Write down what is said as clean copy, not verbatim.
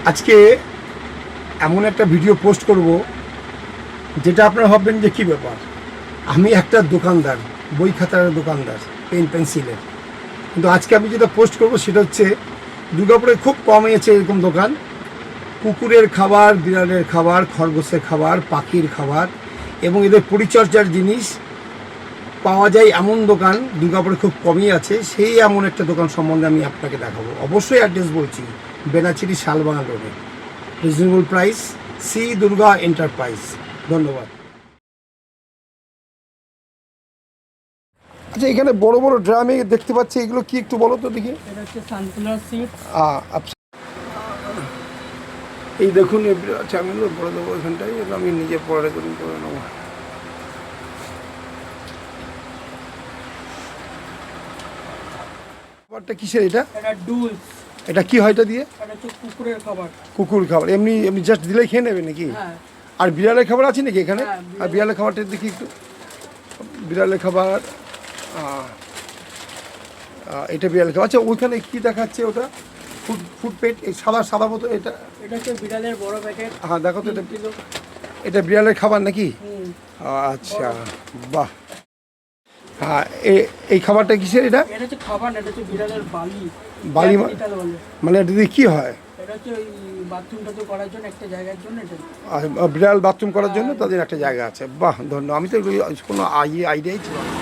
আজকে এমন একটা ভিডিও পোস্ট করব যেটা আপনারা ভাববেন যে কী ব্যাপার। আমি একটা দোকানদার, বই খাতার দোকানদার, পেন পেন্সিলের, কিন্তু আজকে আমি যেটা পোস্ট করব সেটা হচ্ছে দুর্গাপুরে খুব কমেছে এরকম দোকান। কুকুরের খাবার, বিড়ালের খাবার, খরগোশের খাবার, পাখির খাবার এবং এদের পরিচর্যার জিনিস পাওয়া যায় এমন দোকান দুর্গাপুরে খুব কমই আছে। সেই এমন একটা দোকান সম্বন্ধে আমি আপনাকে দেখাবো। অবশ্যই অ্যাড্রেস বলছি, বেনাচিরি শালবাগান রোডে, রিজনেবল প্রাইস, সি দুর্গা এন্টারপ্রাইজ। ধন্যবাদ। আচ্ছা, এখানে বড় বড় ড্রামে দেখতে পাচ্ছি, এগুলো কি একটু বলো তো দেখি। এটা হচ্ছে সানফ্লাওয়ার সিড। আচ্ছা, এই দেখুন, আচ্ছা আমি বলে দেবো এখানটায়, আমি নিজে পরে নেবো। খাবারটা কিসের এটা? এটা ডুলস। এটা কি হয় এটা দিয়ে? এটা হচ্ছে কুকুরের খাবার। কুকুর খাবার এমনি এমনি জাস্ট দিলেই খেয়ে নেবে নাকি? হ্যাঁ। আর বিড়ালের খাবার আছে নাকি এখানে? হ্যাঁ, আর বিড়ালের খাবারটা দেখি একটু। বিড়ালের খাবার, এটা বিড়ালের খাবার। আচ্ছা, ওইখানে কি দেখাচ্ছে ওটা? ফুড পেট, এই সাদা সাদা মতো, এটা এটা হচ্ছে বিড়ালের বড় প্যাকেট। হ্যাঁ, দেখো তো, এটা বিড়ালের খাবার নাকি? আচ্ছা, বাহ। হ্যাঁ, এই খাবারটা কিসের এটা? এটা হচ্ছে খাবার না, এটা হচ্ছে বিড়ালের বালি। বালি বলে। মানে এটা দিয়ে কী হয়? এটা হচ্ছে ওই বাথরুম টাথরুম করার জন্য একটা জায়গার জন্য এটা। বিড়াল বাথরুম করার জন্য তাদের একটা জায়গা আছে। বাহ, ধন্যবাদ। আমি তো এগুলো কোনো আইডিয়াই ছিল না।